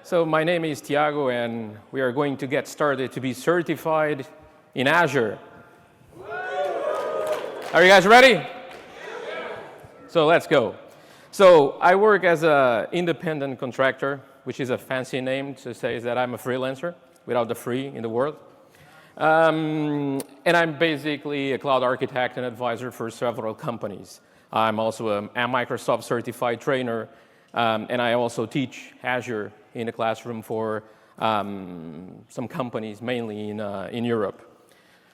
So my name is Tiago, and we are going to get started to be certified in Azure. Are you guys ready? So let's go. So I work as an independent contractor, which is a fancy name to say that I'm a freelancer, without the free in the world. And I'm basically a cloud architect and advisor for several companies. I'm also a Microsoft certified trainer, and I also teach Azure in the classroom for some companies, mainly in Europe.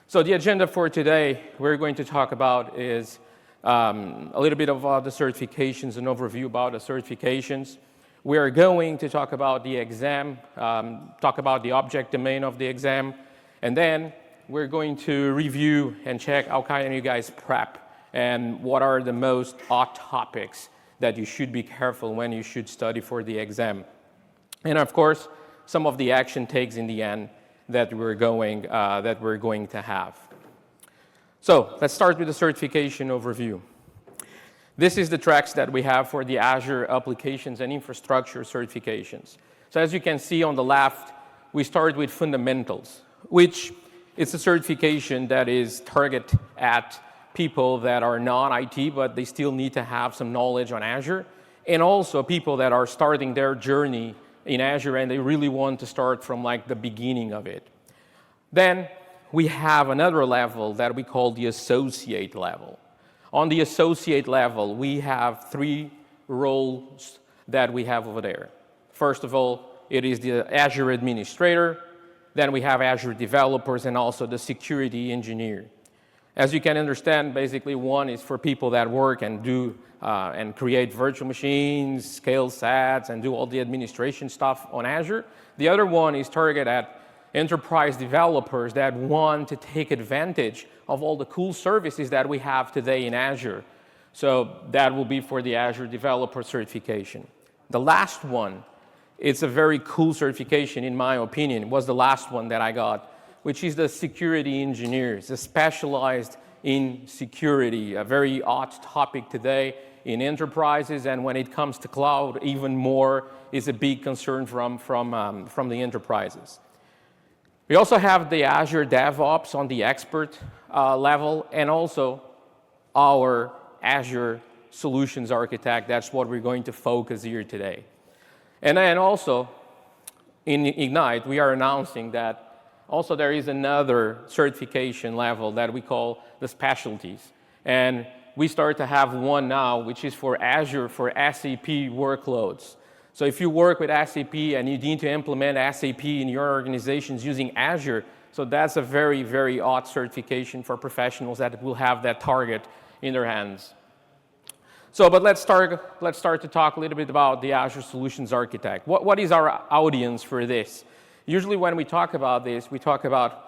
So the agenda for today, we're going to talk about is a little bit about the certifications, an overview about the certifications. We are going to talk about the exam, talk about the object domain of the exam, and then we're going to review and check how can you guys prep and what are the most hot topics that you should be careful when you should study for the exam. And of course, some of the action takes in the end that we're going to have. So let's start with the certification overview. This is the tracks that we have for the Azure Applications and Infrastructure certifications. So as you can see on the left, we start with fundamentals, which is a certification that is targeted at people that are non-IT, but they still need to have some knowledge on Azure, and also people that are starting their journey in Azure and they really want to start from like the beginning of it. Then we have another level that we call the associate level. On the associate level, we have 3 roles that we have over there. First of all, it is the Azure administrator, then we have Azure developers, and also the security engineer. As you can understand, basically one is for people that work and do and create virtual machines, scale sets, and do all the administration stuff on Azure. The other one is targeted at enterprise developers that want to take advantage of all the cool services that we have today in Azure. So that will be for the Azure Developer Certification. The last one, it's a very cool certification in my opinion. It was the last one that I got, which is the security engineers, specialized in security, a very hot topic today in enterprises, and when it comes to cloud, even more is a big concern from the enterprises. We also have the Azure DevOps on the expert level, and also our Azure Solutions Architect. That's what we're going to focus here today. And then also, in Ignite, we are announcing that also there is another certification level that we call the specialties. And we start to have one now, which is for Azure for SAP workloads. So if you work with SAP and you need to implement SAP in your organizations using Azure, so that's a very, very hot certification for professionals that will have that target in their hands. So, but let's start to talk a little bit about the Azure Solutions Architect. What is our audience for this? Usually when we talk about this, we talk about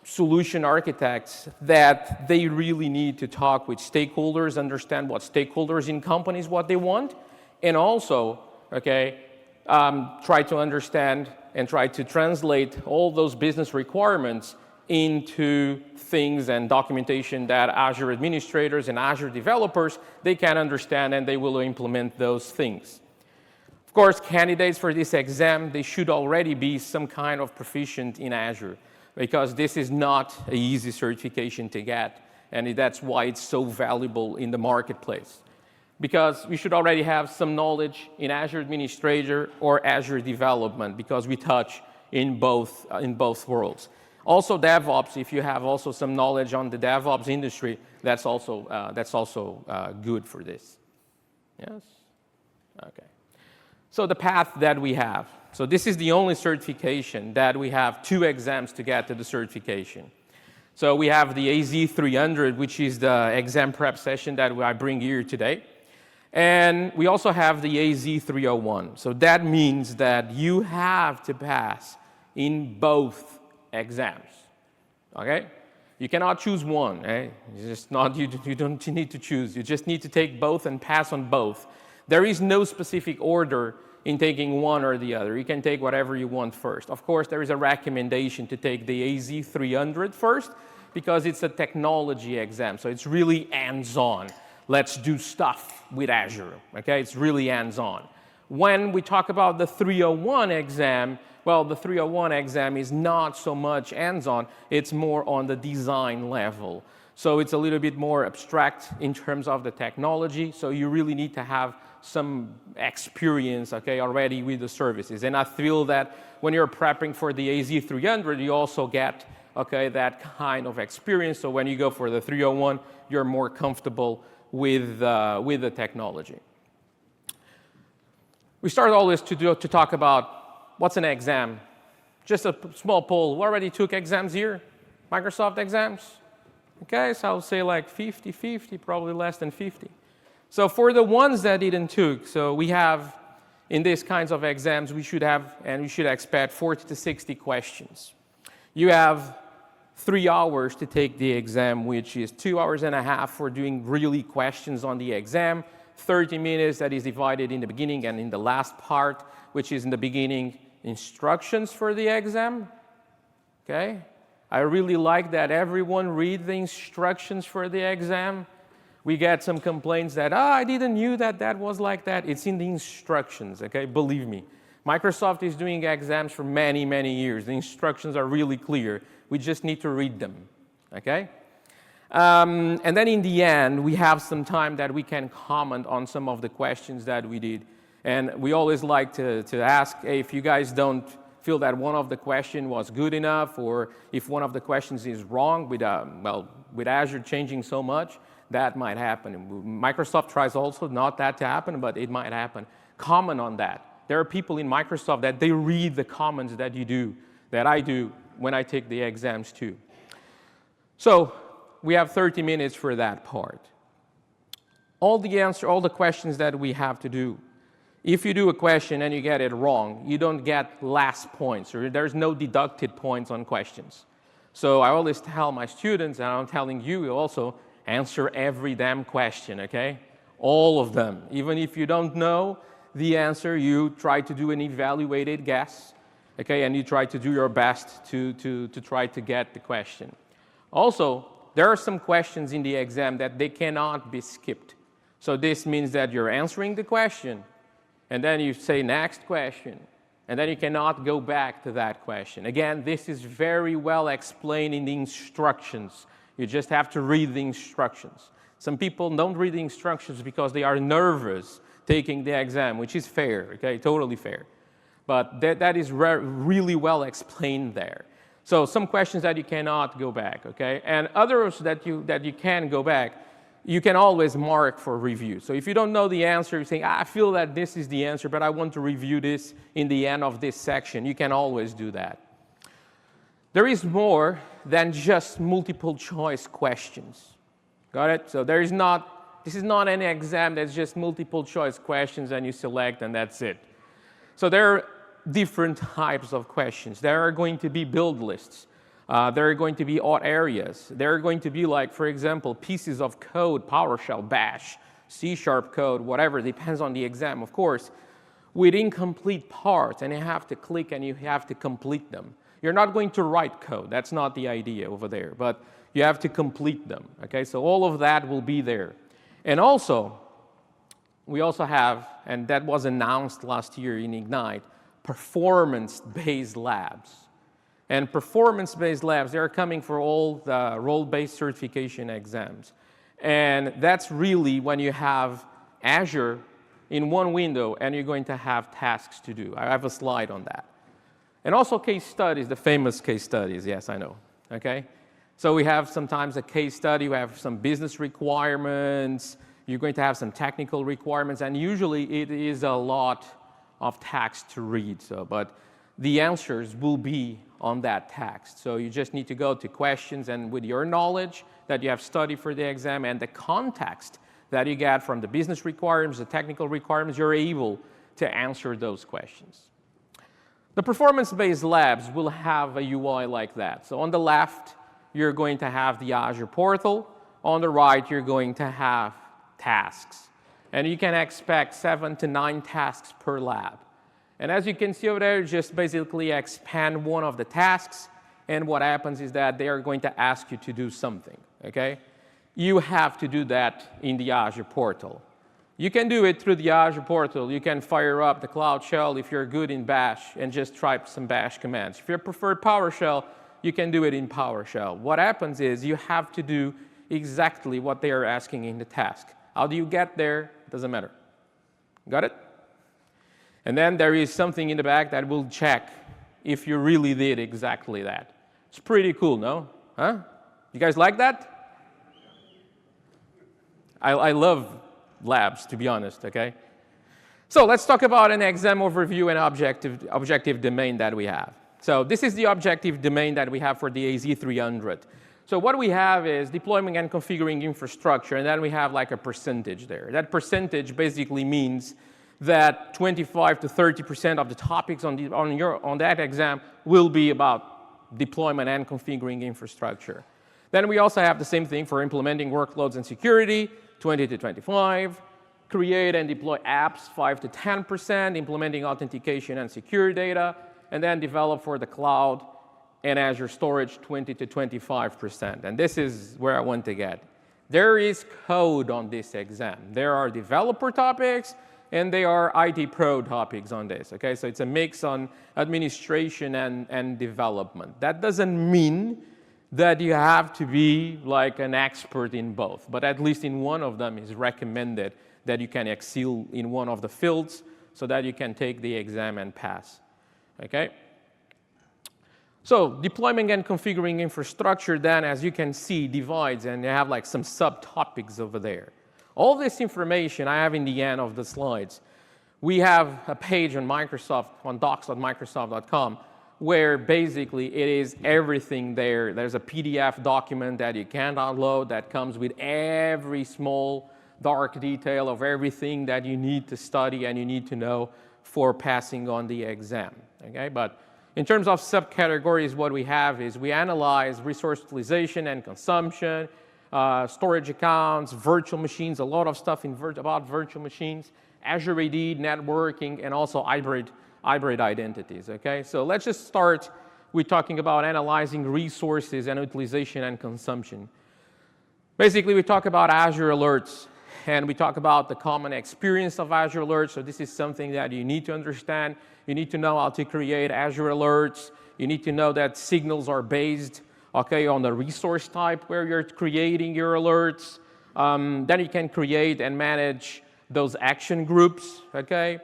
solution architects that they really need to talk with stakeholders, understand what stakeholders in companies, what they want, and also, try to understand and try to translate all those business requirements into things and documentation that Azure administrators and Azure developers, they can understand and they will implement those things. Of course, candidates for this exam, they should already be some kind of proficient in Azure, because this is not an easy certification to get, and that's why it's so valuable in the marketplace. Because we should already have some knowledge in Azure Administrator or Azure Development, because we touch in both worlds. Also DevOps, if you have also some knowledge on the DevOps industry, that's also good for this. Yes? Okay. So the path that we have. So this is the only certification that we have 2 exams to get to the certification. So we have the AZ-300, which is the exam prep session that I bring here today. And we also have the AZ-301. So that means that you have to pass in both exams. Okay? You cannot choose one. Eh? You don't need to choose. You just need to take both and pass on both. There is no specific order in taking one or the other. You can take whatever you want first. Of course, there is a recommendation to take the AZ-300 first, because it's a technology exam, so it's really hands-on. Let's do stuff with Azure, okay? It's really hands-on. When we talk about the 301 exam, well, the 301 exam is not so much hands-on, it's more on the design level. So it's a little bit more abstract in terms of the technology, so you really need to have some experience, okay, already with the services. And I feel that when you're prepping for the AZ-300, you also get, okay, that kind of experience. So when you go for the 301, you're more comfortable with the technology. We start always to talk about what's an exam. Just a small poll. Who already took exams here? Microsoft exams? Okay, so I'll say like 50-50, probably less than 50. So for the ones that didn't took, so we have, in these kinds of exams, we should have, and we should expect 40 to 60 questions. You have 3 hours to take the exam, which is 2.5 hours for doing really questions on the exam, 30 minutes that is divided in the beginning and in the last part, which is in the beginning, instructions for the exam, okay? I really like that everyone read the instructions for the exam. We get some complaints that, I didn't know that that was like that. It's in the instructions, okay? Believe me. Microsoft is doing exams for many, many years. The instructions are really clear. We just need to read them, okay? And then in the end, we have some time that we can comment on some of the questions that we did. And we always like to ask, hey, if you guys don't feel that one of the questions was good enough, or if one of the questions is wrong, with Azure changing so much, that might happen. Microsoft tries also not that to happen, but it might happen. Comment on that. There are people in Microsoft that they read the comments that you do, that I do when I take the exams too. So we have 30 minutes for that part. All the questions that we have to do. If you do a question and you get it wrong, you don't get last points, or there's no deducted points on questions. So I always tell my students, and I'm telling you also, answer every damn question, okay? All of them. Even if you don't know the answer, you try to do an evaluated guess, okay? And you try to do your best to try to get the question. Also, there are some questions in the exam that they cannot be skipped. So this means that you're answering the question, and then you say next question, and then you cannot go back to that question. Again, this is very well explained in the instructions. You just have to read the instructions. Some people don't read the instructions because they are nervous taking the exam, which is fair, okay, totally fair. But that is really well explained there. So some questions that you cannot go back, okay? And others that you can go back, you can always mark for review. So if you don't know the answer, you're saying, I feel that this is the answer, but I want to review this in the end of this section, you can always do that. There is more than just multiple choice questions. Got it? So this is not an exam that's just multiple choice questions and you select and that's it. So there are different types of questions. There are going to be build lists. There are going to be odd areas. There are going to be, like, for example, pieces of code, PowerShell, Bash, C# code, whatever, depends on the exam, of course, with incomplete parts, and you have to click and you have to complete them. You're not going to write code. That's not the idea over there, but you have to complete them, okay? So all of that will be there. And also, we also have, and that was announced last year in Ignite, performance-based labs. And performance-based labs, they're coming for all the role-based certification exams. And that's really when you have Azure in one window and you're going to have tasks to do. I have a slide on that. And also case studies, the famous case studies, yes, I know, okay? So we have sometimes a case study, we have some business requirements, you're going to have some technical requirements, and usually it is a lot of text to read, but the answers will be on that text. So you just need to go to questions, and with your knowledge that you have studied for the exam and the context that you get from the business requirements, the technical requirements, you're able to answer those questions. The performance-based labs will have a UI like that. So on the left, you're going to have the Azure portal. On the right, you're going to have tasks. And you can expect 7 to 9 tasks per lab. And as you can see over there, just basically expand one of the tasks, and what happens is that they are going to ask you to do something, okay? You have to do that in the Azure portal. You can do it through the Azure portal. You can fire up the Cloud Shell if you're good in Bash and just type some Bash commands. If you prefer PowerShell, you can do it in PowerShell. What happens is you have to do exactly what they are asking in the task. How do you get there? Doesn't matter. Got it? And then there is something in the back that will check if you really did exactly that. It's pretty cool, no? Huh? You guys like that? I love labs, to be honest, okay? So let's talk about an exam overview and objective domain that we have. So this is the objective domain that we have for the AZ-300. So what we have is deploying and configuring infrastructure, and then we have like a percentage there. That percentage basically means that 25 to 30% of the topics on that exam will be about deployment and configuring infrastructure. Then we also have the same thing for implementing workloads and security, 20 to 25, create and deploy apps, 5 to 10%, implementing authentication and secure data, and then develop for the cloud and Azure storage, 20 to 25%. And this is where I want to get. There is code on this exam. There are developer topics, and there are IT pro topics on this, okay? So it's a mix on administration and development. That doesn't mean that you have to be like an expert in both, but at least in one of them is recommended that you can excel in one of the fields so that you can take the exam and pass, okay? So deploying and configuring infrastructure then, as you can see, divides, and you have like some subtopics over there. All this information I have in the end of the slides. We have a page on Microsoft, on docs.microsoft.com, where basically it is everything there. There's a PDF document that you can download that comes with every small dark detail of everything that you need to study and you need to know for passing on the exam, okay? But in terms of subcategories, what we have is we analyze resource utilization and consumption, storage accounts, virtual machines, a lot of stuff about virtual machines, Azure AD, networking, and also hybrid identities, okay? So let's just start with talking about analyzing resources and utilization and consumption. Basically, we talk about Azure alerts, and we talk about the common experience of Azure alerts. So this is something that you need to understand. You need to know how to create Azure alerts. You need to know that signals are based, okay, on the resource type where you're creating your alerts. Then you can create and manage those action groups, okay?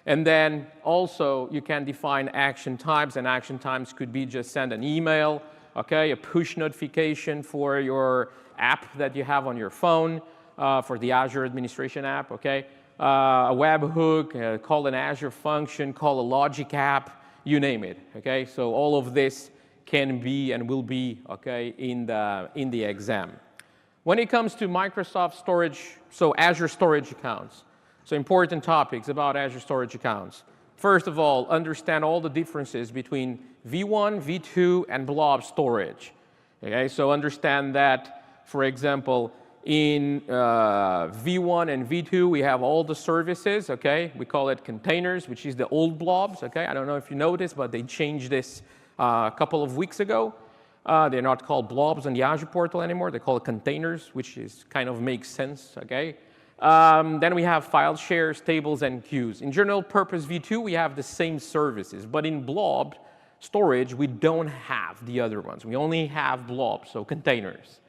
And then also you can define action types, and action types could be just send an email, okay, a push notification for your app that you have on your phone, for the Azure administration app, okay? A webhook, call an Azure function, call a logic app, you name it, okay? So all of this can be and will be, okay, in the exam. When it comes to Microsoft storage, so Azure storage accounts, so important topics about Azure storage accounts. First of all, understand all the differences between V1, V2, and blob storage, okay? So understand that, for example, in V1 and V2, we have all the services, okay? We call it containers, which is the old blobs, okay? I don't know if you noticed, but they changed this a couple of weeks ago. They're not called blobs on the Azure portal anymore. They're called containers, which is kind of makes sense, okay? Then we have file shares, tables, and queues. In general purpose V2, we have the same services, but in blob storage, we don't have the other ones. We only have blobs, so containers.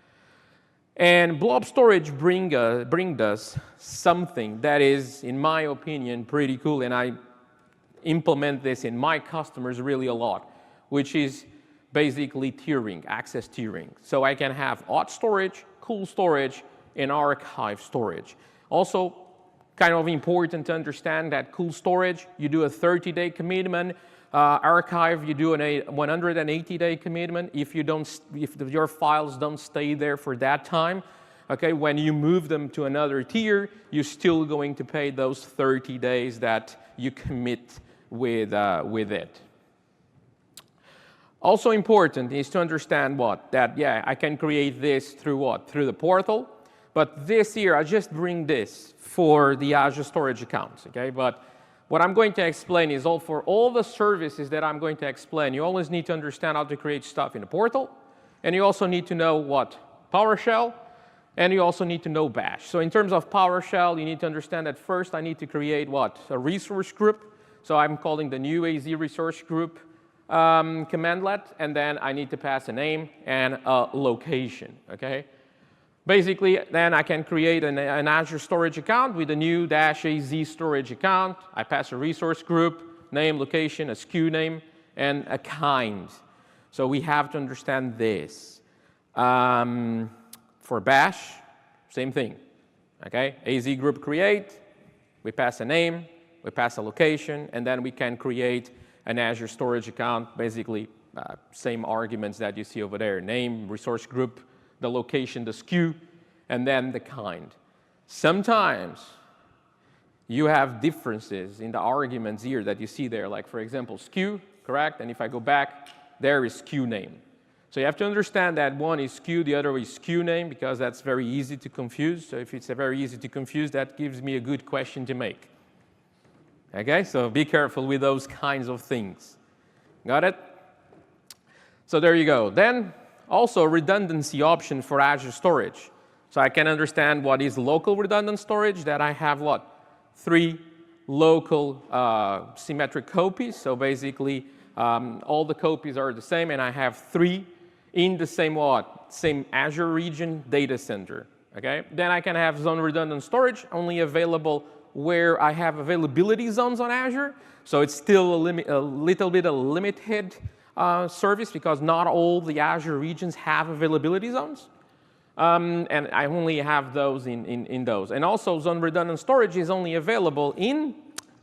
And blob storage bring us something that is, in my opinion, pretty cool, and I implement this in my customers really a lot, which is basically tiering, access tiering. So I can have hot storage, cool storage, and archive storage. Also, kind of important to understand that cool storage, you do a 30-day commitment. Archive, you do a 180-day commitment if your files don't stay there for that time. Okay, when you move them to another tier, you're still going to pay those 30 days that you commit with it. Also important is to understand that I can create this through what? Through the portal. But this here, I just bring this for the Azure storage accounts, okay? But what I'm going to explain is for all the services that I'm going to explain, you always need to understand how to create stuff in the portal, and you also need to know what? PowerShell, And you also need to know bash. So in terms of PowerShell, you need to understand that first I need to create what? A resource group. So I'm calling the new AZ resource group commandlet, and then I need to pass a name and a location, okay? Basically, then I can create an Azure storage account with a new -AZ storage account. I pass a resource group, name, location, a SKU name, and a kind. So we have to understand this. For bash, same thing, okay? AZ group create, we pass a name, we pass a location, and then we can create an Azure storage account, basically same arguments that you see over there, name, resource group, the location, the SKU, and then the kind. Sometimes you have differences in the arguments here that you see there, like for example, SKU, correct? And if I go back, there is SKU name. So you have to understand that one is SKU, the other is SKU name, because that's very easy to confuse. So if it's very easy to confuse, that gives me a good question to make. Okay, so be careful with those kinds of things. Got it? So there you go. Then also redundancy option for Azure Storage. So I can understand what is local redundant storage, that I have what? 3 local symmetric copies. So basically all the copies are the same, and I have 3 in the same what? Same Azure region data center. Okay? Then I can have zone redundant storage only available where I have availability zones on Azure. So it's still a little bit a limited service because not all the Azure regions have availability zones. And I only have those in those. And also zone redundant storage is only available in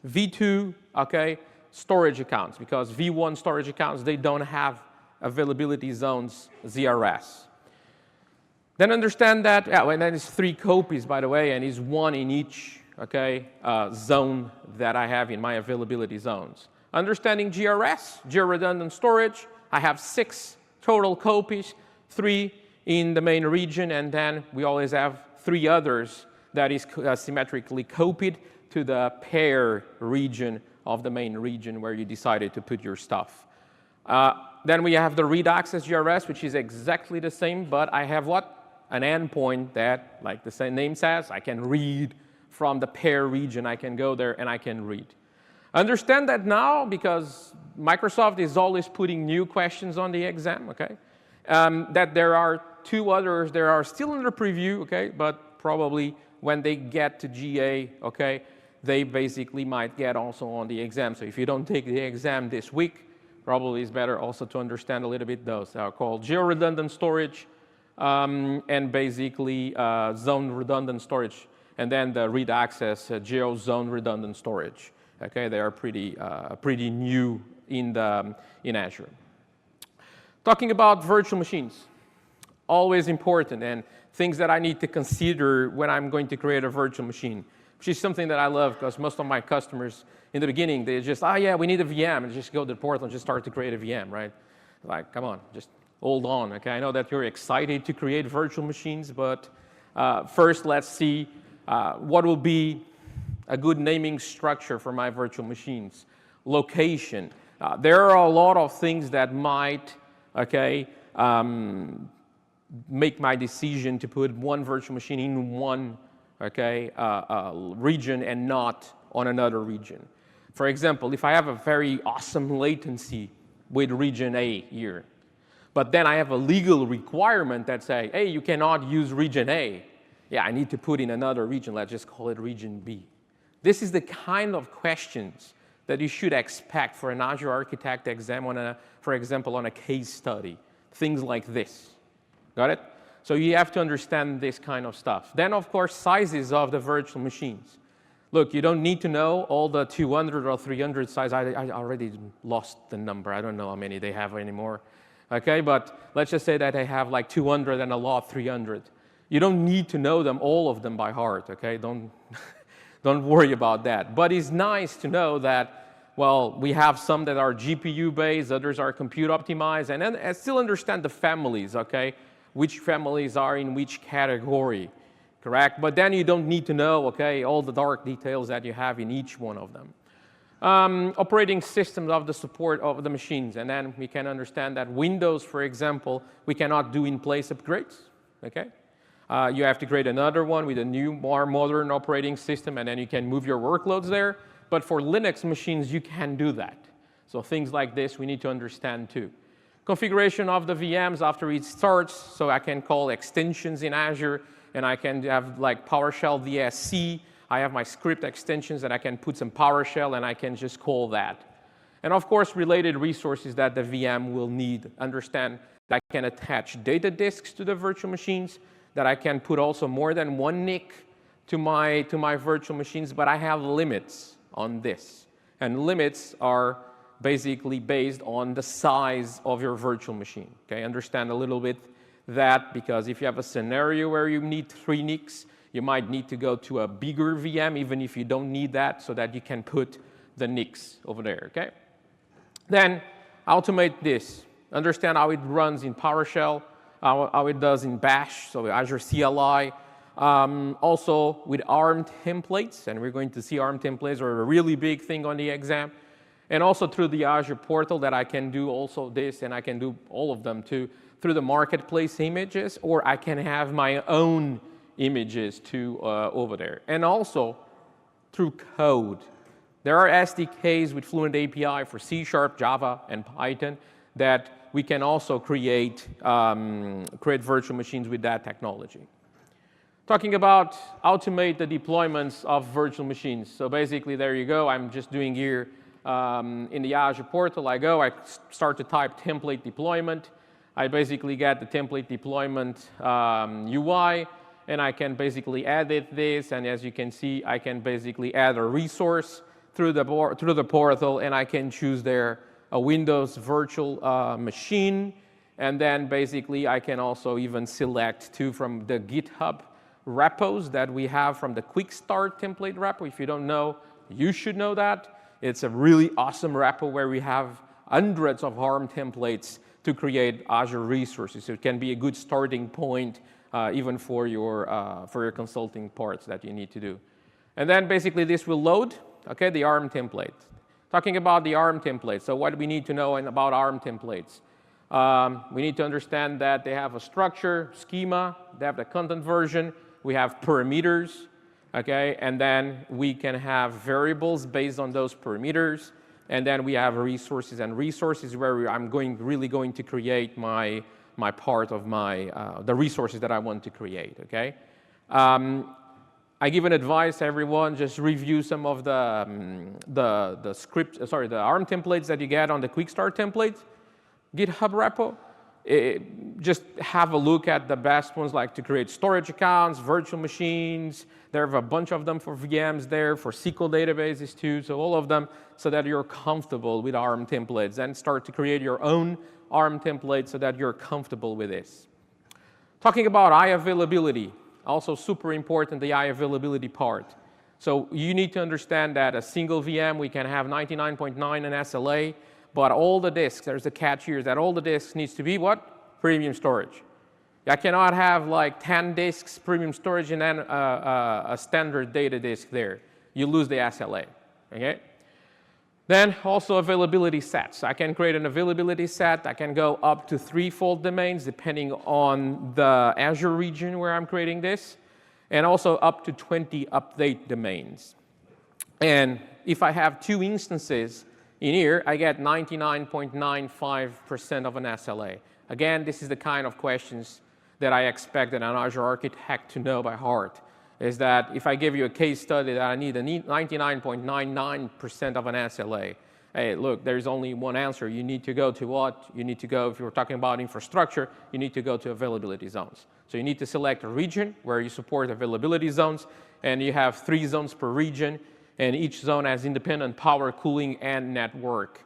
V2, okay, storage accounts, because V1 storage accounts, they don't have availability zones ZRS. Then understand that, and that is 3 copies, by the way, and is 1 in each, okay, zone that I have in my availability zones. Understanding GRS, Geo Redundant Storage, I have 6 total copies, 3 in the main region, and then we always have 3 others that is symmetrically copied to the pair region of the main region where you decided to put your stuff. Then we have the read access GRS, which is exactly the same, but I have what? An endpoint that, like the same name says, I can read from the pair region. I can go there and I can read. Understand that now, because Microsoft is always putting new questions on the exam, okay? That there are 2 others that are still under preview, okay? But probably when they get to GA, okay, they basically might get also on the exam. So if you don't take the exam this week, probably it's better also to understand a little bit those. They are called geo-redundant storage and basically zone redundant storage, and then the read access geo-zone redundant storage. Okay, they are pretty new in Azure. Talking about virtual machines, always important, and things that I need to consider when I'm going to create a virtual machine, which is something that I love because most of my customers in the beginning, they just, yeah, we need a VM, and just go to the portal and just start to create a VM, right? Like, come on, just hold on, okay? I know that you're excited to create virtual machines, but first let's see what will be a good naming structure for my virtual machines. Location. There are a lot of things that might, okay, make my decision to put one virtual machine in one, okay, region and not on another region. For example, if I have a very awesome latency with region A here, but then I have a legal requirement that say, hey, you cannot use region A. Yeah, I need to put in another region. Let's just call it region B. This is the kind of questions that you should expect for an Azure Architect exam, for example, on a case study. Things like this. Got it? So you have to understand this kind of stuff. Then, of course, sizes of the virtual machines. Look, you don't need to know all the 200 or 300 size. I already lost the number. I don't know how many they have anymore. Okay, but let's just say that they have like 200 and a lot 300. You don't need to know them, all of them by heart, okay? Don't worry about that. But it's nice to know that, well, we have some that are GPU-based, others are compute optimized, and then I still understand the families, okay? Which families are in which category, correct? But then you don't need to know, okay, all the dark details that you have in each one of them. Operating systems of the support of the machines, and then we can understand that Windows, for example, we cannot do in-place upgrades, okay? You have to create another one with a new, more modern operating system, and then you can move your workloads there. But for Linux machines, you can do that. So things like this we need to understand too. Configuration of the VMs after it starts, so I can call extensions in Azure, and I can have like PowerShell VSC. I have my script extensions, and I can put some PowerShell, and I can just call that. And of course, related resources that the VM will need. Understand that I can attach data disks to the virtual machines, that I can put also more than one NIC to my virtual machines, but I have limits on this. And limits are basically based on the size of your virtual machine. Okay, understand a little bit that, because if you have a scenario where you need 3 NICs, you might need to go to a bigger VM, even if you don't need that, so that you can put the NICs over there, okay? Then automate this. Understand how it runs in PowerShell, how it does in Bash, so Azure CLI. Also with ARM templates, and we're going to see ARM templates are a really big thing on the exam. And also through the Azure portal that I can do also this, and I can do all of them too, through the marketplace images, or I can have my own images too over there. And also through code. There are SDKs with Fluent API for C#, Java, and Python that we can also create virtual machines with that technology. Talking about automate the deployments of virtual machines. So basically, there you go. I'm just doing here in the Azure portal. I start to type template deployment. I basically get the template deployment UI, and I can basically edit this. And as you can see, I can basically add a resource through the portal, and I can choose there a Windows virtual machine. And then basically, I can also even select too from the GitHub repos that we have from the Quick Start template repo. If you don't know, you should know that. It's a really awesome repo where we have hundreds of ARM templates to create Azure resources. So it can be a good starting point even for your consulting parts that you need to do. And then basically this will load, okay, the ARM template. Talking about the ARM template, so what do we need to know about ARM templates? We need to understand that they have a structure, schema, they have the content version, we have parameters, okay, and then we can have variables based on those parameters, and then we have resources, and resources where I'm really going to create my part of the resources that I want to create, okay? I give an advice, everyone, just review some of the ARM templates that you get on the Quick Start template, GitHub repo. Just have a look at the best ones, like to create storage accounts, virtual machines. There are a bunch of them for VMs there, for SQL databases too, so all of them, so that you're comfortable with ARM templates, and start to create your own ARM template so that you're comfortable with this. Talking about high availability, also super important, the high availability part. So you need to understand that a single VM, we can have 99.9 in SLA, but all the disks, there's a catch here, that all the disks needs to be what? Premium storage. I cannot have like 10 disks premium storage and then a standard data disk there. You lose the SLA, okay? Then also availability sets. I can create an availability set. I can go up to 3-fold domains depending on the Azure region where I'm creating this, and also up to 20 update domains. And if I have 2 instances in here, I get 99.95% of an SLA. Again, this is the kind of questions that I expect an Azure architect to know by heart, is that if I give you a case study that I need a 99.99% of an SLA, hey, look, there's only one answer. You need to go to what? You need to go, if you're talking about infrastructure, you need to go to availability zones. So you need to select a region where you support availability zones, and you have 3 zones per region, and each zone has independent power, cooling, and network.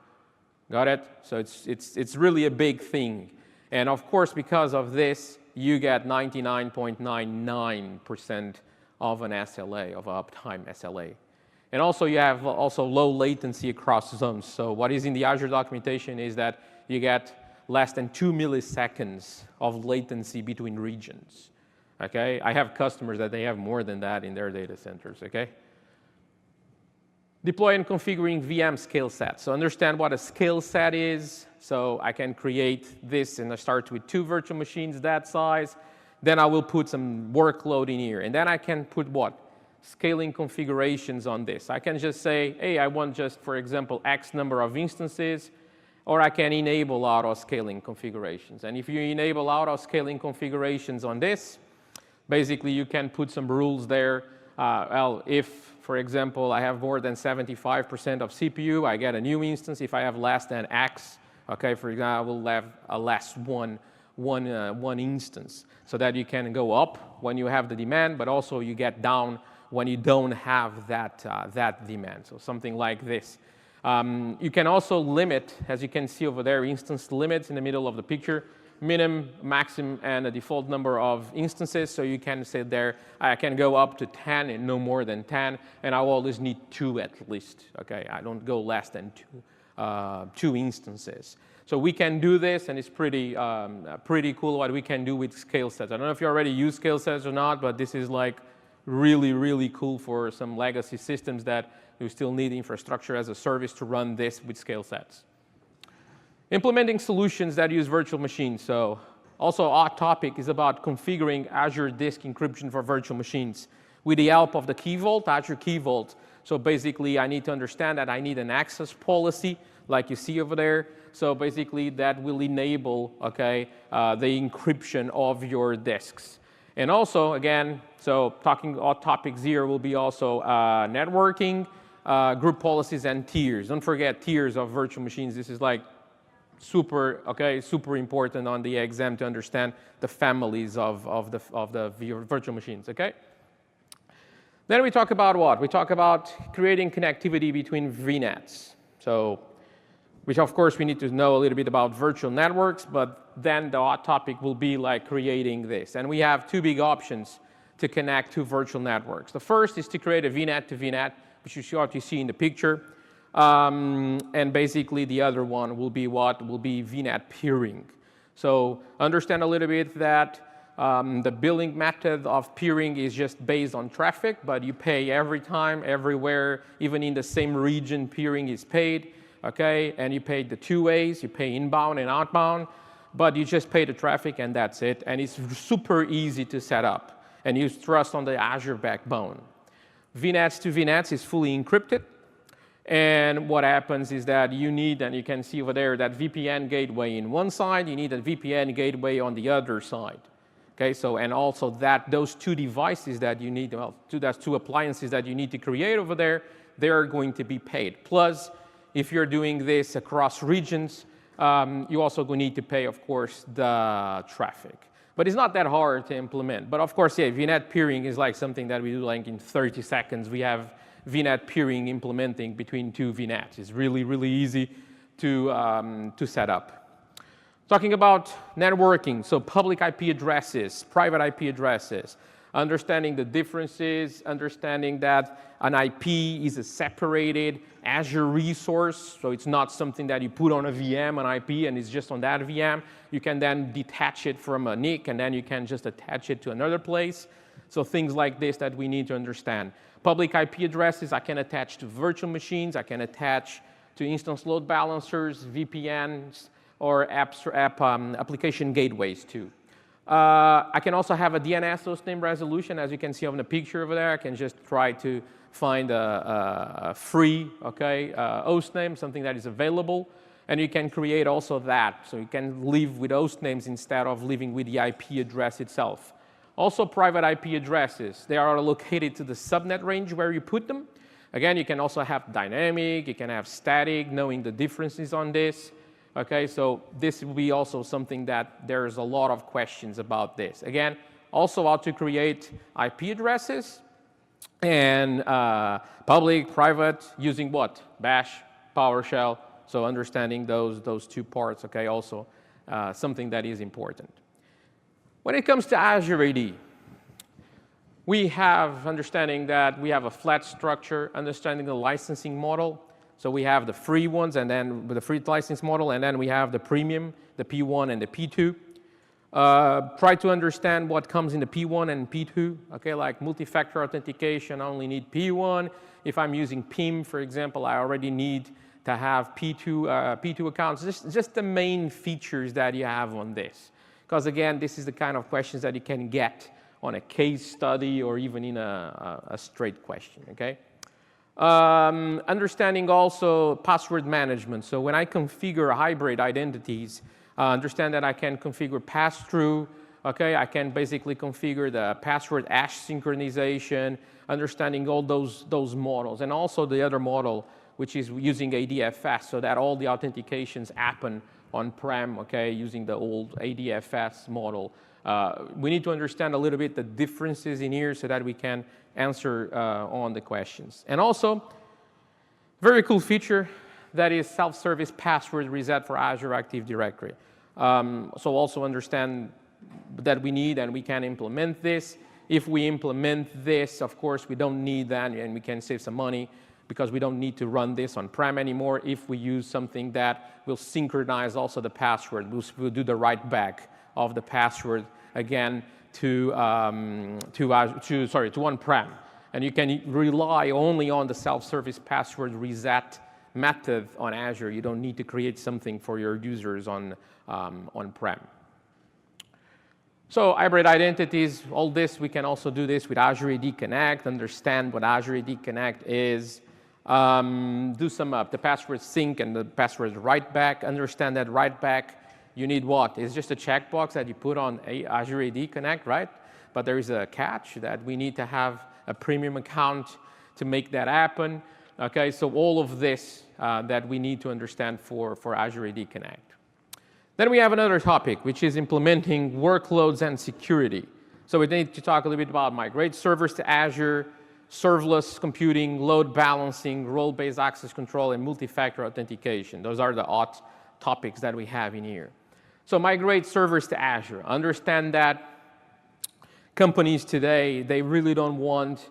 Got it? So it's really a big thing. And of course, because of this, you get 99.99% of an SLA, of uptime SLA. And also you have also low latency across zones. So what is in the Azure documentation is that you get less than 2 milliseconds of latency between regions. Okay? I have customers that they have more than that in their data centers, okay? Deploy and configuring VM scale sets. So understand what a scale set is. So I can create this, and I start with 2 virtual machines that size. Then I will put some workload in here. And then I can put what? Scaling configurations on this. I can just say, hey, I want just, for example, X number of instances, or I can enable auto-scaling configurations. And if you enable auto-scaling configurations on this, basically you can put some rules there. Well, if, for example, I have more than 75% of CPU, I get a new instance. If I have less than X, okay, for example, I will have a less one instance, so that you can go up when you have the demand, but also you get down when you don't have that demand. So something like this. You can also limit, as you can see over there, instance limits in the middle of the picture, minimum, maximum, and a default number of instances. So you can say there, I can go up to 10 and no more than 10, and I always need 2 at least. Okay, I don't go less than 2 instances. So we can do this, and it's pretty cool what we can do with scale sets. I don't know if you already use scale sets or not, but this is like really, really cool for some legacy systems that you still need infrastructure as a service to run this with scale sets. Implementing solutions that use virtual machines. So also our topic is about configuring Azure Disk Encryption for virtual machines with the help of the Key Vault, Azure Key Vault. So basically, I need to understand that I need an access policy, like you see over there. So basically, that will enable, okay, the encryption of your disks. And also, again, so talking about topics here will be also networking, group policies, and tiers. Don't forget tiers of virtual machines. This is like super important on the exam to understand the families of the virtual machines, okay? Then we talk about what? We talk about creating connectivity between VNETs. So, which of course we need to know a little bit about virtual networks, but then the hot topic will be like creating this. And we have 2 big options to connect to virtual networks. The first is to create a VNet to VNet, which is what you see in the picture. And basically the other one will be what? Will be VNet peering. So understand a little bit that the billing method of peering is just based on traffic, but you pay every time, everywhere, even in the same region, peering is paid. Okay, and you pay the 2 ways, you pay inbound and outbound, but you just pay the traffic and that's it. And it's super easy to set up and you trust on the Azure backbone. VNets to VNets is fully encrypted. And what happens is that you need, and you can see over there, that VPN gateway in one side, you need a VPN gateway on the other side. Okay, so, and also that those 2 devices that you need, well, that's 2 appliances that you need to create over there, they are going to be paid. Plus, if you're doing this across regions, you also need to pay, of course, the traffic. But it's not that hard to implement. But of course, yeah, VNet peering is like something that we do like in 30 seconds. We have VNet peering implementing between 2 VNets. It's really, really easy to set up. Talking about networking, so public IP addresses, private IP addresses, understanding the differences, understanding that an IP is a separated Azure resource, so it's not something that you put on a VM, an IP, and it's just on that VM. You can then detach it from a NIC, and then you can just attach it to another place. So things like this that we need to understand. Public IP addresses, I can attach to virtual machines, I can attach to instance load balancers, VPNs, or application gateways too. I can also have a DNS hostname resolution, as you can see on the picture over there. I can just try to find a free hostname, something that is available, and you can create also that. So you can live with hostnames instead of living with the IP address itself. Also, private IP addresses. They are located to the subnet range where you put them. Again, you can also have dynamic, you can have static, knowing the differences on this. Okay, so this will be also something that there's a lot of questions about this. Again, also how to create IP addresses and public, private, using what? Bash, PowerShell. So understanding those 2 parts, okay, also something that is important. When it comes to Azure AD, we have understanding that we have a flat structure, understanding the licensing model. So we have the free ones, and then with the free license model, and then we have the premium, the P1 and the P2. Try to understand what comes in the P1 and P2. Okay, like multi-factor authentication, I only need P1. If I'm using PIM, for example, I already need to have P2 accounts. Just the main features that you have on this. because again, this is the kind of questions that you can get on a case study or even in a straight question, okay? Understanding also password management. So when I configure hybrid identities, understand that I can configure pass-through, okay? I can basically configure the password hash synchronization, understanding all those models, and also the other model, which is using ADFS, so that all the authentications happen on-prem, okay, using the old ADFS model. We need to understand a little bit the differences in here so that we can answer on the questions. And also, very cool feature, that is self-service password reset for Azure Active Directory. So also understand that we need and we can implement this. If we implement this, of course, we don't need that and we can save some money because we don't need to run this on-prem anymore if we use something that will synchronize also the password. We'll do the write back of the password again to on-prem. And you can rely only on the self-service password reset method on Azure. You don't need to create something for your users on-prem. So hybrid identities, all this, we can also do this with Azure AD Connect, understand what Azure AD Connect is, do some the password sync and the password write back, understand that write back, you need what? It's just a checkbox that you put on Azure AD Connect, right? But there is a catch that we need to have a premium account to make that happen. Okay, so all of this that we need to understand for Azure AD Connect. Then we have another topic, which is implementing workloads and security. So we need to talk a little bit about migrate servers to Azure, serverless computing, load balancing, role-based access control, and multi-factor authentication. Those are the hot topics that we have in here. So migrate servers to Azure. Understand that companies today, they really don't want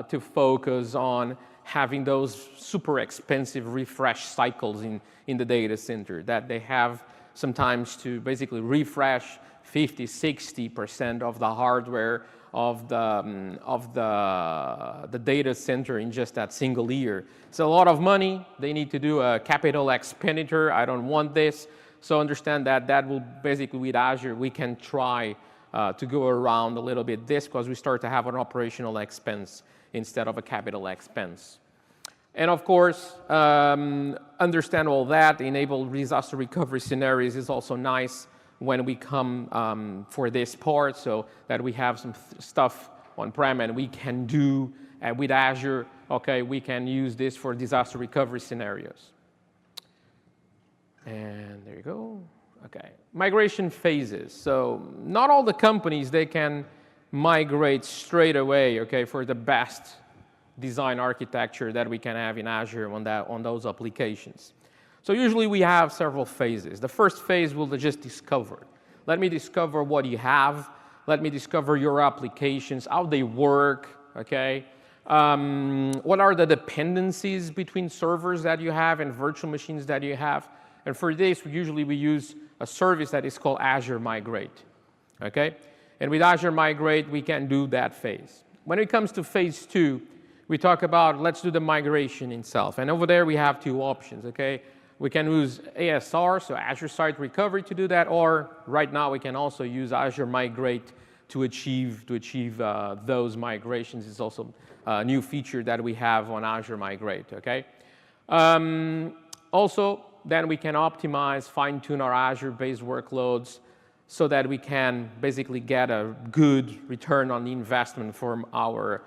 to focus on having those super expensive refresh cycles in the data center, that they have sometimes to basically refresh 50, 60% of the hardware of the data center in just that single year. It's a lot of money. They need to do a capital expenditure. I don't want this. So understand that that will basically, with Azure, we can try to go around a little bit this because we start to have an operational expense instead of a capital expense. And of course, understand all that, enable disaster recovery scenarios is also nice when we come for this part, so that we have some stuff on-prem and we can do with Azure, okay, we can use this for disaster recovery scenarios. And there you go. Okay, migration phases. So not all the companies, they can migrate straight away, okay, for the best design architecture that we can have in Azure on those applications. So usually we have several phases. The first phase will just discover. Let me discover what you have. Let me discover your applications, how they work, okay? What are the dependencies between servers that you have and virtual machines that you have? And for this, usually we use a service that is called Azure Migrate, okay? And with Azure Migrate, we can do that phase. When it comes to phase 2, we talk about, let's do the migration itself. And over there, we have two options, okay? We can use ASR, so Azure Site Recovery, to do that, or right now we can also use Azure Migrate to achieve those migrations. It's also a new feature that we have on Azure Migrate, okay? Also, then we can optimize, fine-tune our Azure-based workloads so that we can basically get a good return on the investment from our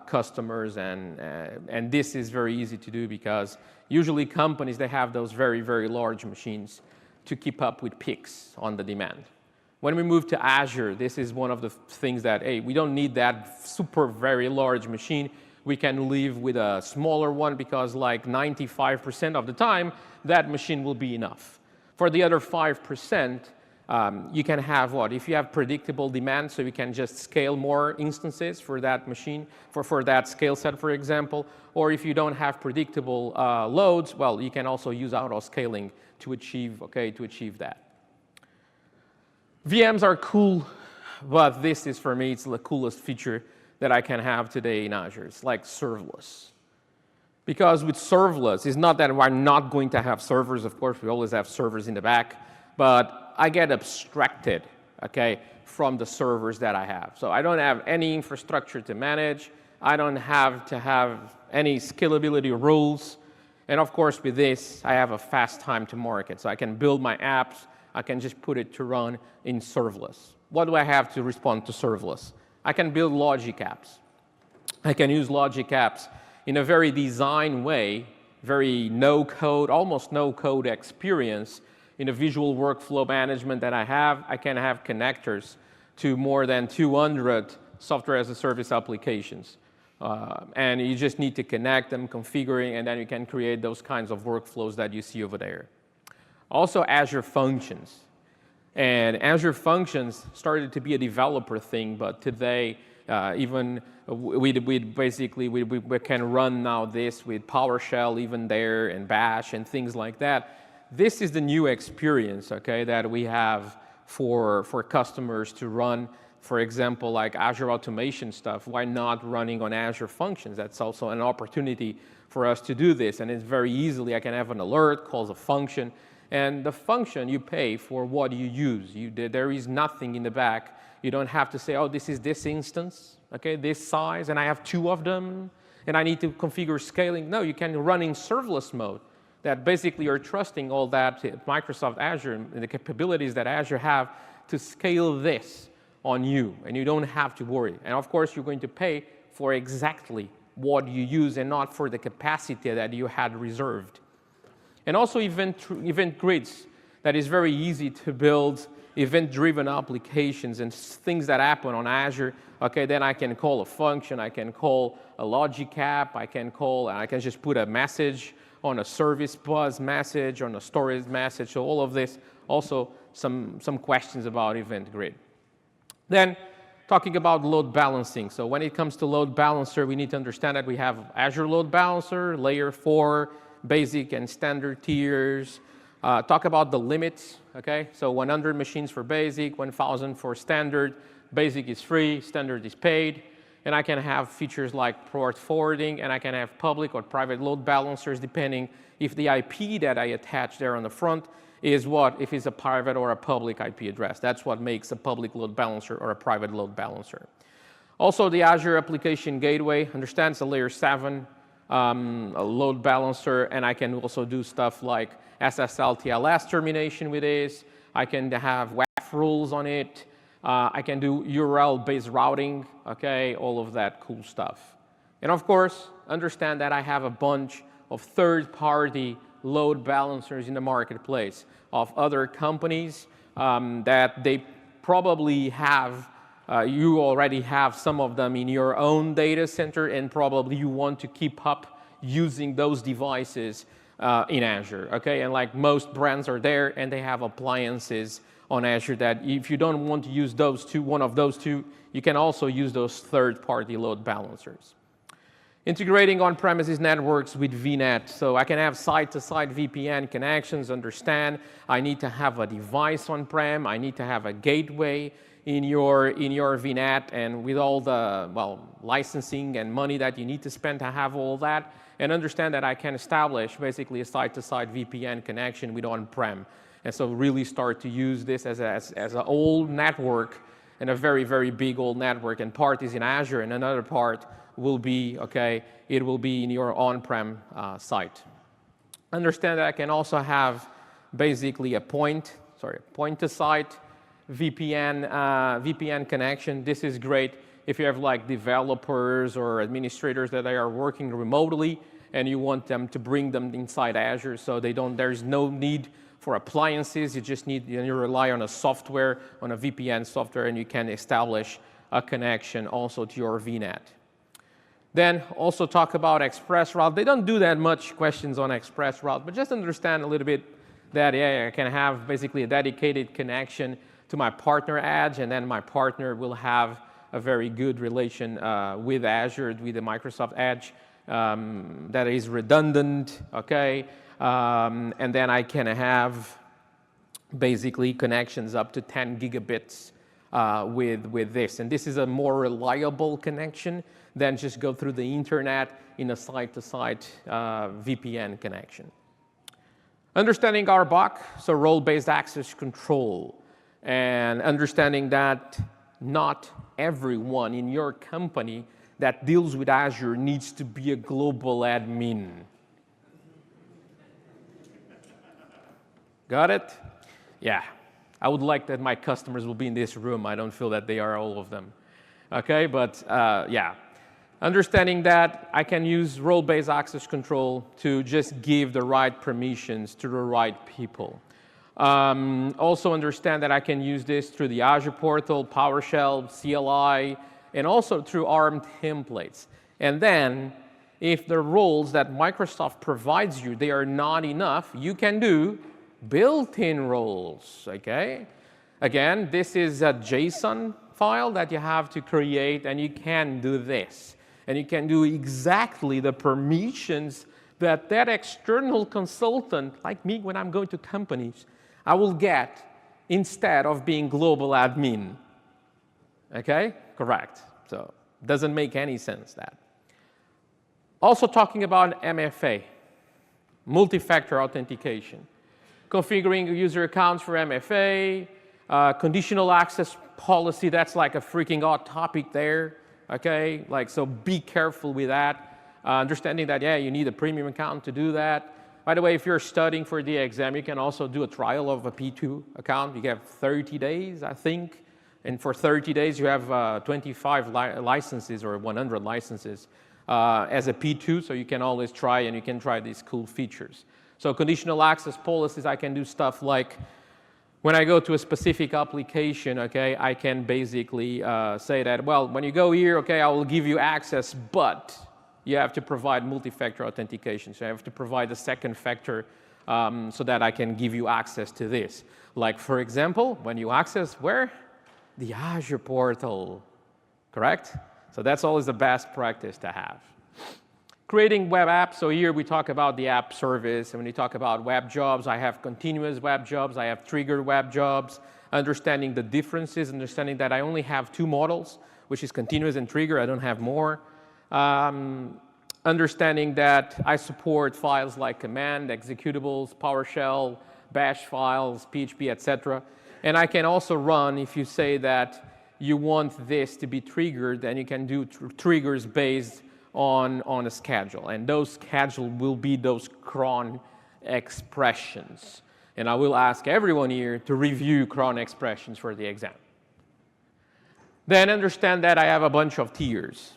customers, and this is very easy to do because usually companies, they have those very, very large machines to keep up with peaks on the demand. When we move to Azure, this is one of the things that, hey, we don't need that super very large machine. We can live with a smaller one because like 95% of the time, that machine will be enough. For the other 5%, you can have what? If you have predictable demand, so you can just scale more instances for that machine, for that scale set, for example. Or if you don't have predictable loads, well, you can also use auto-scaling to achieve that. VMs are cool, but this is, for me, it's the coolest feature that I can have today in Azure. It's like serverless. Because with serverless, it's not that we're not going to have servers. Of course, we always have servers in the back, but I get abstracted okay, from the servers that I have. So I don't have any infrastructure to manage. I don't have to have any scalability rules. And of course, with this, I have a fast time to market. So I can build my apps. I can just put it to run in serverless. What do I have to respond to serverless? I can build logic apps. I can use logic apps in a very design way, very no-code, almost no-code experience. In a visual workflow management that I have, I can have connectors to more than 200 software as a service applications. And you just need to connect them, configuring, and then you can create those kinds of workflows that you see over there. Also, Azure Functions. And Azure Functions started to be a developer thing, but today, even we can run now this with PowerShell even there, and Bash, and things like that. This is the new experience, okay, that we have for customers to run. For example, like Azure automation stuff, why not running on Azure Functions? That's also an opportunity for us to do this. And it's very easily, I can have an alert, calls a function. And the function, you pay for what you use. There is nothing in the back. You don't have to say, oh, this is this instance, okay, this size, and I have 2 of them, and I need to configure scaling. No, you can run in serverless mode. That basically you're trusting all that Microsoft Azure and the capabilities that Azure have to scale this on you, and you don't have to worry. And of course, you're going to pay for exactly what you use and not for the capacity that you had reserved. And also event grids, that is very easy to build event-driven applications and things that happen on Azure. Okay, then I can call a function, I can call a logic app, I can just put a message on a service bus message, on a storage message. So all of this, also some questions about event grid. Then talking about load balancing. So when it comes to load balancer, we need to understand that we have Azure Load Balancer, layer 4, basic and standard tiers. Talk about the limits, okay? So 100 machines for basic, 1,000 for standard. Basic is free, standard is paid. And I can have features like port forwarding, and I can have public or private load balancers depending if the IP that I attach there on the front is what, if it's a private or a public IP address. That's what makes a public load balancer or a private load balancer. Also, the Azure Application Gateway understands a layer 7 a load balancer, and I can also do stuff like SSL TLS termination with this. I can have WAF rules on it. I can do URL-based routing, okay, all of that cool stuff. And of course, understand that I have a bunch of third-party load balancers in the marketplace of other companies that they probably have. You already have some of them in your own data center, and probably you want to keep up using those devices in Azure, okay? And like most brands are there, and they have appliances on Azure that if you don't want to use those two, one of those two, you can also use those third-party load balancers. Integrating on-premises networks with VNET. So I can have site-to-site VPN connections, understand I need to have a device on-prem, I need to have a gateway in your VNET, and with all the, licensing and money that you need to spend to have all that, and understand that I can establish basically a site-to-site VPN connection with on-prem. And so really start to use this as an old network, and a very, very big old network, and part is in Azure, and another part will be, okay, it will be in your on-prem site. Understand that I can also have basically a point-to-site VPN connection. This is great if you have like developers or administrators that are working remotely and you want them to bring them inside Azure, so there's no need for appliances. You rely on a software, on a VPN software, and you can establish a connection also to your VNet. Then also talk about ExpressRoute. They don't do that much questions on ExpressRoute, but just understand a little bit that, yeah, I can have basically a dedicated connection to my partner Edge, and then my partner will have a very good relation with Azure, with the Microsoft Edge that is redundant, okay? And then I can have basically connections up to 10 gigabits with this. And this is a more reliable connection than just go through the internet in a site-to-site VPN connection. Understanding RBAC, so role-based access control. and understanding that not everyone in your company that deals with Azure needs to be a global admin. Got it? Yeah. I would like that my customers will be in this room. I don't feel that they are all of them. Okay, but yeah. Understanding that I can use role-based access control to just give the right permissions to the right people. Also understand that I can use this through the Azure portal, PowerShell, CLI, and also through ARM templates. And then, if the roles that Microsoft provides you, they are not enough, you can do built-in roles, okay? Again, this is a JSON file that you have to create, and you can do this. And you can do exactly the permissions that that external consultant, like me when I'm going to companies, I will get instead of being global admin. Okay? Correct. So doesn't make any sense, that. Also talking about MFA, multi-factor authentication. Configuring user accounts for MFA, conditional access policy, that's like a freaking hot topic there. Okay, like, so be careful with that. Understanding that, yeah, you need a premium account to do that. By the way, if you're studying for the exam, you can also do a trial of a P2 account. You have 30 days, I think. And for 30 days, you have 25 licenses or 100 licenses as a P2, so you can always try, and you can try these cool features. So conditional access policies, I can do stuff like, when I go to a specific application, okay, I can basically say that, well, when you go here, okay, I will give you access, but you have to provide multi-factor authentication. So I have to provide a second factor so that I can give you access to this. Like, for example, when you access where? The Azure portal, correct? So that's always the best practice to have. Creating web apps, so here we talk about the app service, and when you talk about web jobs, I have continuous web jobs, I have triggered web jobs, understanding the differences, understanding that I only have two models, which is continuous and trigger, I don't have more. Understanding that I support files like command, executables, PowerShell, bash files, PHP, etc. And I can also run, if you say that you want this to be triggered, then you can do triggers based on a schedule, and those schedule will be those cron expressions. And I will ask everyone here to review cron expressions for the exam. Then understand that I have a bunch of tiers,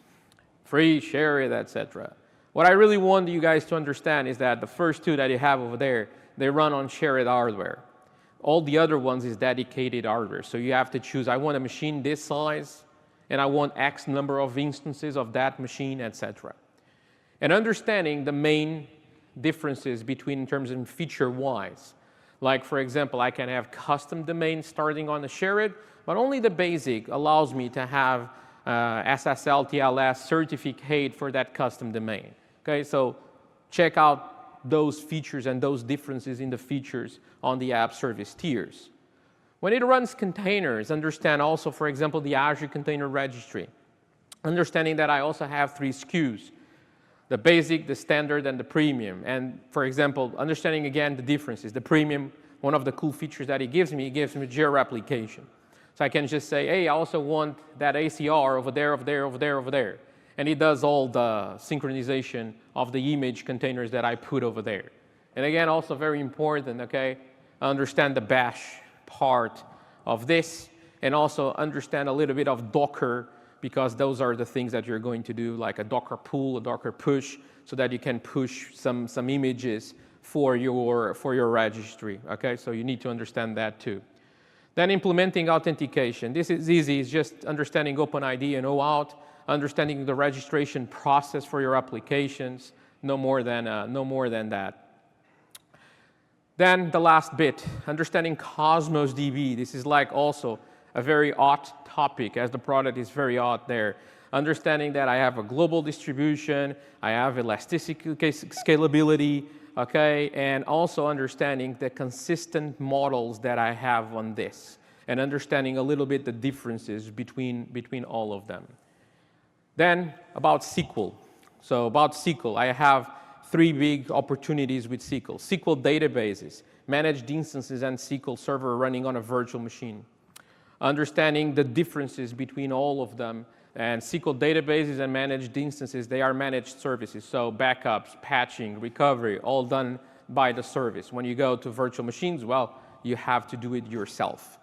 free, share it, etc. What I really want you guys to understand is that the first two that you have over there, they run on shared hardware. All the other ones is dedicated hardware. So you have to choose, I want a machine this size, and I want X number of instances of that machine, etc. And understanding the main differences between in terms of feature-wise. Like, for example, I can have custom domains starting on the shared, but only the basic allows me to have SSL TLS certificate for that custom domain. Okay, so check out those features and those differences in the features on the app service tiers. When it runs containers, understand also, for example, the Azure Container Registry. Understanding that I also have 3 SKUs, the basic, the standard, and the premium. And for example, understanding again the differences. The premium, one of the cool features that it gives me geo-replication. So I can just say, hey, I also want that ACR over there, over there, over there, over there. And it does all the synchronization of the image containers that I put over there. And again, also very important, okay, understand the bash part of this, and also understand a little bit of Docker, because those are the things that you're going to do, like a Docker pull, a Docker push, so that you can push some images for your registry. Okay, so you need to understand that too. Then implementing authentication. This is easy. It's just understanding OpenID and OAuth, understanding the registration process for your applications. No more than that. Then the last bit, understanding Cosmos DB. This is like also a very hot topic, as the product is very hot there. Understanding that I have a global distribution, I have elasticity, scalability, okay, and also understanding the consistent models that I have on this, and understanding a little bit the differences between all of them. Then about SQL. So about SQL, I have 3 big opportunities with SQL. SQL databases, managed instances, and SQL Server running on a virtual machine. understanding the differences between all of them. And SQL databases and managed instances, they are managed services. So backups, patching, recovery, all done by the service. When you go to virtual machines, well, you have to do it yourself.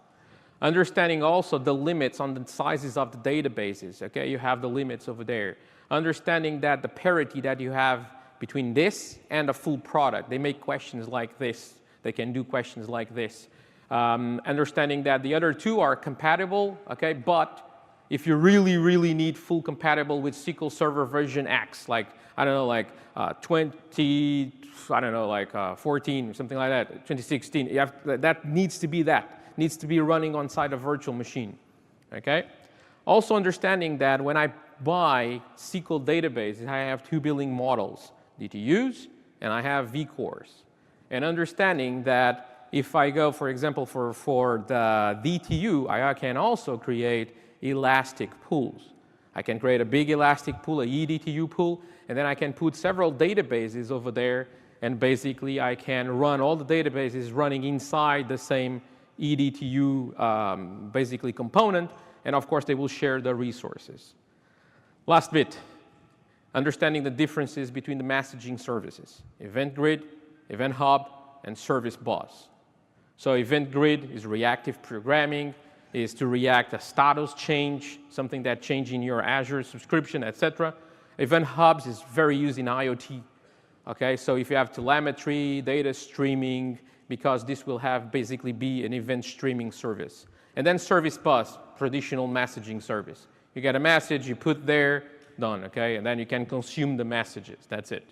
Understanding also the limits on the sizes of the databases, okay? You have the limits over there. Understanding that the parity that you have between this and a full product, they make questions like this. They can do questions like this. Understanding that the other two are compatible, okay? But if you really, really need full compatible with SQL Server version X, like, I don't know, like 20, I don't know, like 14 or something like that, 2016, you have, that needs to be needs to be running on side a virtual machine, okay? Also understanding that when I buy SQL databases, I have two billing models, DTUs and I have vCores. And understanding that if I go, for example, for the DTU, I can also create elastic pools. I can create a big elastic pool, a eDTU pool, and then I can put several databases over there, and basically I can run all the databases running inside the same eDTU basically component, and of course they will share the resources. Last bit, understanding the differences between the messaging services, Event Grid, Event Hub, and Service Bus. So Event Grid is reactive programming, is to react a status change, something that changes in your Azure subscription, etc. Event Hubs is very used in IoT. Okay, so if you have telemetry, data streaming, because this will have basically be an event streaming service. And then Service Bus, traditional messaging service. You get a message, you put there, done, okay? And then you can consume the messages, that's it.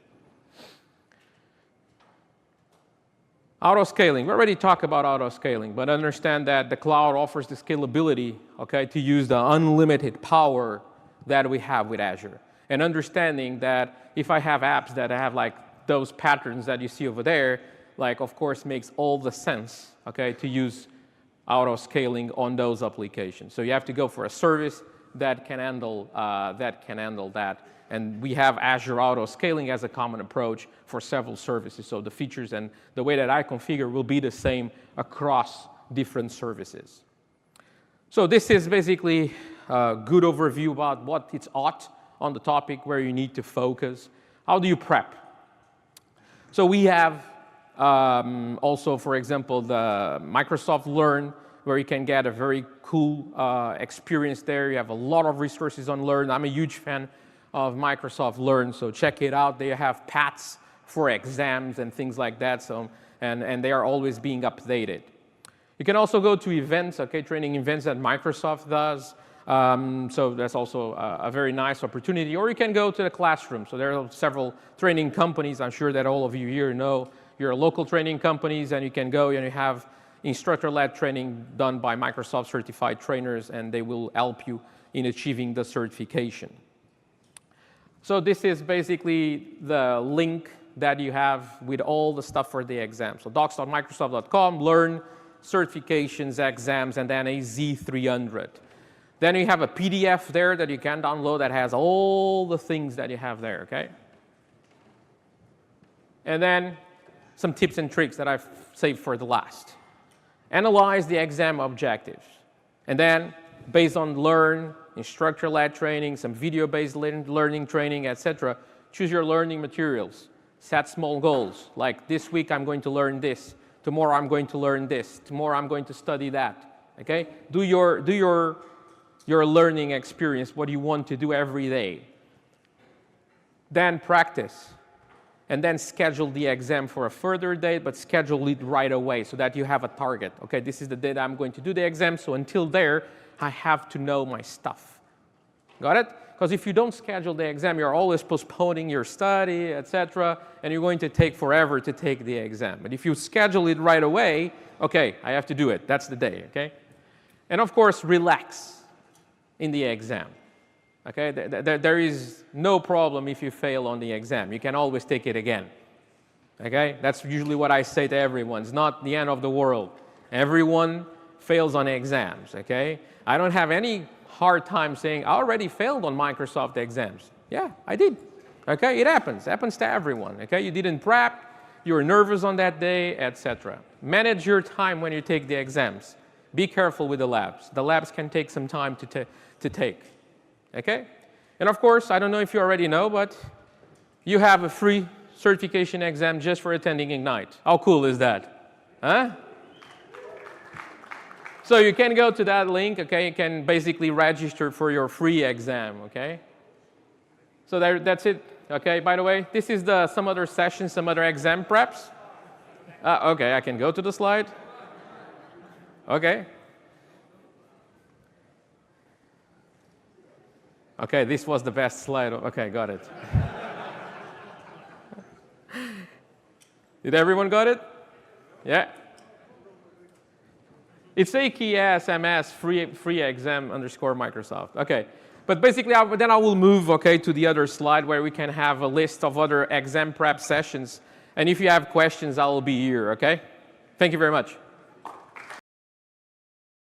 Autoscaling, we already talked about autoscaling, but understand that the cloud offers the scalability, okay, to use the unlimited power that we have with Azure. And understanding that if I have apps that have like those patterns that you see over there, like of course makes all the sense, okay, to use autoscaling on those applications. So you have to go for a service that can handle that. And we have Azure autoscaling as a common approach for several services. So the features and the way that I configure will be the same across different services. So this is basically a good overview about what it's on the topic, where you need to focus. How do you prep? So we have also, for example, the Microsoft Learn, where you can get a very cool experience there. You have a lot of resources on Learn. I'm a huge fan of Microsoft Learn, so check it out. They have paths for exams and things like that, so, and they are always being updated. You can also go to events, okay, training events that Microsoft does. So that's also a very nice opportunity. Or you can go to the classroom. So there are several training companies. I'm sure that all of you here know your local training companies, and you can go and you have instructor-led training done by Microsoft certified trainers, and they will help you in achieving the certification. So this is basically the link that you have with all the stuff for the exam. So docs.microsoft.com, learn, certifications, exams, and then AZ-300. Then you have a PDF there that you can download that has all the things that you have there, okay? And then some tips and tricks that I've saved for the last. Analyze the exam objectives. And then, based on Learn, instructor-led training, some video-based learning training, etc., choose your learning materials. Set small goals, like this week I'm going to learn this, tomorrow I'm going to learn this, tomorrow I'm going to study that, okay? Do your learning experience, what you want to do every day. Then practice. And then schedule the exam for a further date, but schedule it right away so that you have a target. Okay, this is the date I'm going to do the exam, so until there, I have to know my stuff. Got it? Because if you don't schedule the exam, you're always postponing your study, etc., and you're going to take forever to take the exam. But if you schedule it right away, okay, I have to do it. That's the day, okay? And of course, relax in the exam. Okay, there is no problem if you fail on the exam. You can always take it again. Okay, that's usually what I say to everyone. It's not the end of the world. Everyone fails on exams, okay? I don't have any hard time saying, I already failed on Microsoft exams. Yeah, I did. Okay, it happens to everyone. Okay, you didn't prep, you were nervous on that day, etc. Manage your time when you take the exams. be careful with the labs. The labs can take some time to take, okay? And of course, I don't know if you already know, but you have a free certification exam just for attending Ignite. How cool is that? Huh? So you can go to that link, okay? You can basically register for your free exam, okay? So that's it, okay? By the way, this is some other sessions, some other exam preps. Okay, I can go to the slide. Okay. Okay, this was the best slide. Okay, got it. Did everyone got it? Yeah. It's AKSMS free exam _ Microsoft. Okay. But basically, then I will move, okay, to the other slide where we can have a list of other exam prep sessions. And if you have questions, I will be here, okay? Thank you very much.